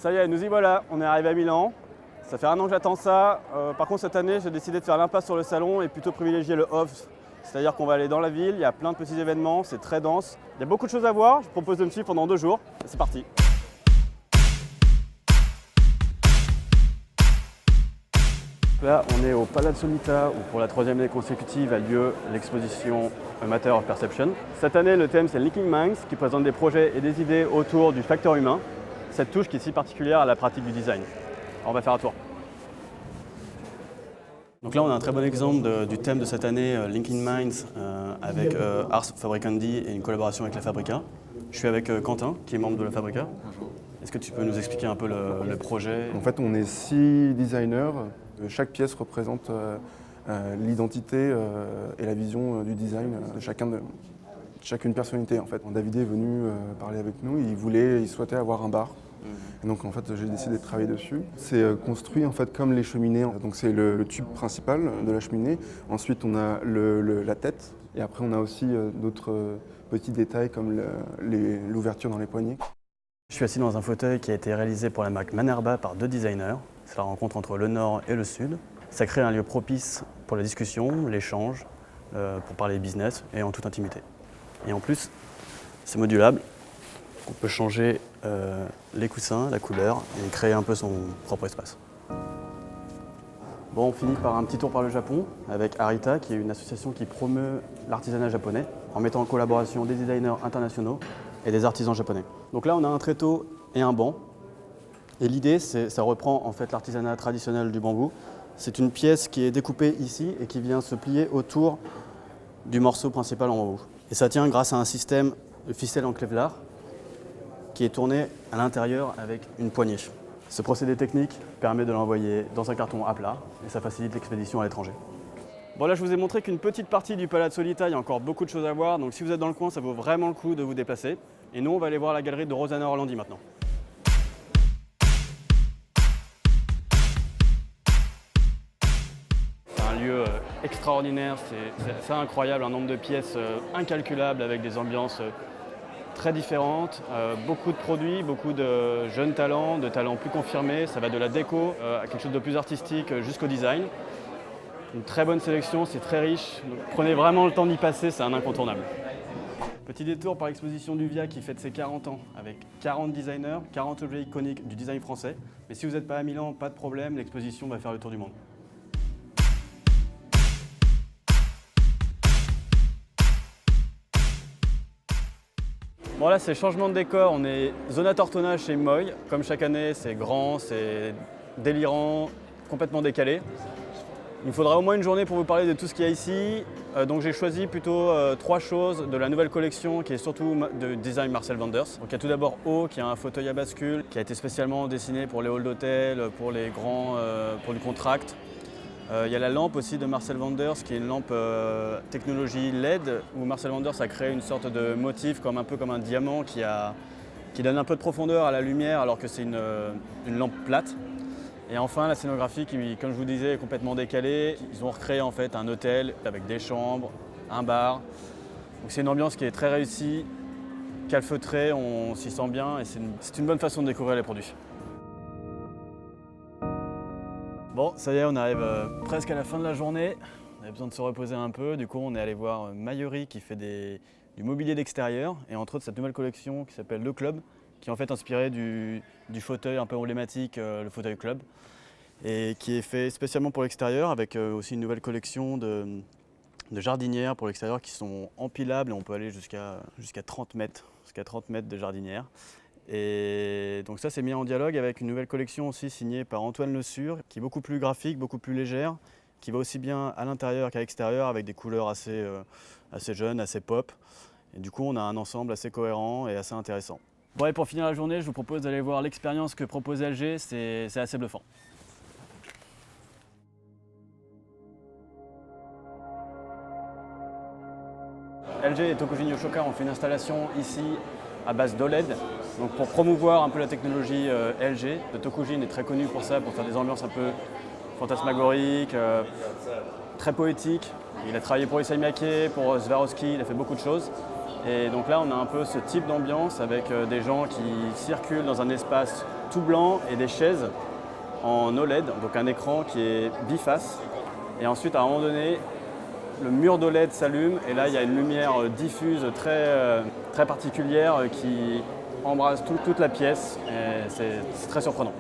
Ça y est, nous y voilà, on est arrivé à Milan. Ça fait 1 an que j'attends ça. Par contre, cette année, j'ai décidé de faire l'impasse sur le salon et plutôt privilégier le off. C'est-à-dire qu'on va aller dans la ville, il y a plein de petits événements, c'est très dense. Il y a beaucoup de choses à voir, je propose de me suivre pendant 2 jours. C'est parti. Là, on est au Palazzo Mita où pour la 3e année consécutive a lieu l'exposition A Matter of Perception. Cette année, le thème c'est Linking Minds qui présente des projets et des idées autour du facteur humain, cette touche qui est si particulière à la pratique du design. Alors, on va faire un tour. Donc là, on a un très bon exemple du thème de cette année, Linking Minds, avec Ars Fabricandi et une collaboration avec la Fabrica. Je suis avec Quentin, qui est membre de la Fabrica. Bonjour. Est-ce que tu peux nous expliquer un peu le projet? En fait, on est 6 designers. Chaque pièce représente l'identité et la vision du design de chacune personnalité. En fait, David est venu parler avec nous. Il souhaitait avoir un bar. Et donc en fait, j'ai décidé de travailler dessus. C'est construit en fait comme les cheminées. Donc c'est le tube principal de la cheminée. Ensuite, on a la tête. Et après, on a aussi d'autres petits détails comme l'ouverture dans les poignées. Je suis assis dans un fauteuil qui a été réalisé pour la marque Manerba par 2 designers. C'est la rencontre entre le nord et le sud. Ça crée un lieu propice pour la discussion, l'échange, pour parler business et en toute intimité. Et en plus, c'est modulable. On peut changer les coussins, la couleur et créer un peu son propre espace. Bon, on finit par un petit tour par le Japon avec Arita, qui est une association qui promeut l'artisanat japonais en mettant en collaboration des designers internationaux et des artisans japonais. Donc là, on a un tréteau et un banc. Et l'idée, ça reprend en fait l'artisanat traditionnel du bambou. C'est une pièce qui est découpée ici et qui vient se plier autour du morceau principal en bambou. Et ça tient grâce à un système de ficelle en Kevlar qui est tourné à l'intérieur avec une poignée. Ce procédé technique permet de l'envoyer dans un carton à plat et ça facilite l'expédition à l'étranger. Bon, là, je vous ai montré qu'une petite partie du Palazzo Lita, il y a encore beaucoup de choses à voir, donc si vous êtes dans le coin, ça vaut vraiment le coup de vous déplacer. Et nous, on va aller voir la galerie de Rosanna Orlandi maintenant. C'est un lieu extraordinaire, c'est incroyable, un nombre de pièces incalculable avec des ambiances très différentes, beaucoup de produits, beaucoup de jeunes talents, de talents plus confirmés. Ça va de la déco à quelque chose de plus artistique jusqu'au design. Une très bonne sélection, c'est très riche. Donc, prenez vraiment le temps d'y passer, c'est un incontournable. Petit détour par l'exposition du VIA qui fête ses 40 ans avec 40 designers, 40 objets iconiques du design français. Mais si vous n'êtes pas à Milan, pas de problème, l'exposition va faire le tour du monde. Bon là, c'est changement de décor, on est Zona Tortona chez Moi. Comme chaque année, c'est grand, c'est délirant, complètement décalé. Il me faudra au moins une journée pour vous parler de tout ce qu'il y a ici. Donc j'ai choisi plutôt 3 choses de la nouvelle collection qui est surtout de design Marcel Wanders. Donc il y a tout d'abord O qui a un fauteuil à bascule qui a été spécialement dessiné pour les halls d'hôtel, pour les grands, pour du contract. Il y a la lampe aussi de Marcel Wanders qui est une lampe technologie LED où Marcel Wanders a créé une sorte de motif un peu comme un diamant qui donne un peu de profondeur à la lumière alors que c'est une lampe plate. Et enfin, la scénographie qui, comme je vous disais, est complètement décalée. Ils ont recréé en fait un hôtel avec des chambres, un bar. Donc c'est une ambiance qui est très réussie, calfeutrée, on s'y sent bien et c'est une bonne façon de découvrir les produits. Bon, ça y est, on arrive presque à la fin de la journée. On avait besoin de se reposer un peu. Du coup, on est allé voir Mayuri qui fait du mobilier d'extérieur et entre autres cette nouvelle collection qui s'appelle Le Club, qui est en fait inspiré du fauteuil un peu emblématique, le fauteuil club, et qui est fait spécialement pour l'extérieur avec aussi une nouvelle collection de jardinières pour l'extérieur qui sont empilables et on peut aller jusqu'à 30 mètres de jardinières. Et donc ça c'est mis en dialogue avec une nouvelle collection aussi signée par Antoine Le Sur, qui est beaucoup plus graphique, beaucoup plus légère, qui va aussi bien à l'intérieur qu'à l'extérieur avec des couleurs assez jeunes, assez pop. Et du coup on a un ensemble assez cohérent et assez intéressant. Bon, et pour finir la journée, je vous propose d'aller voir l'expérience que propose LG, c'est assez bluffant. LG et Tokujin Yoshoka ont fait une installation ici à base d'OLED, donc pour promouvoir un peu la technologie LG. Le Tokujin est très connu pour ça, pour faire des ambiances un peu fantasmagoriques, très poétiques. Il a travaillé pour Issey Miyake, pour Swarovski, il a fait beaucoup de choses. Et donc là, on a un peu ce type d'ambiance avec des gens qui circulent dans un espace tout blanc et des chaises en OLED, donc un écran qui est biface. Et ensuite, à un moment donné, le mur d'OLED s'allume et là, il y a une lumière diffuse très particulière qui embrasse toute la pièce. Et c'est très surprenant.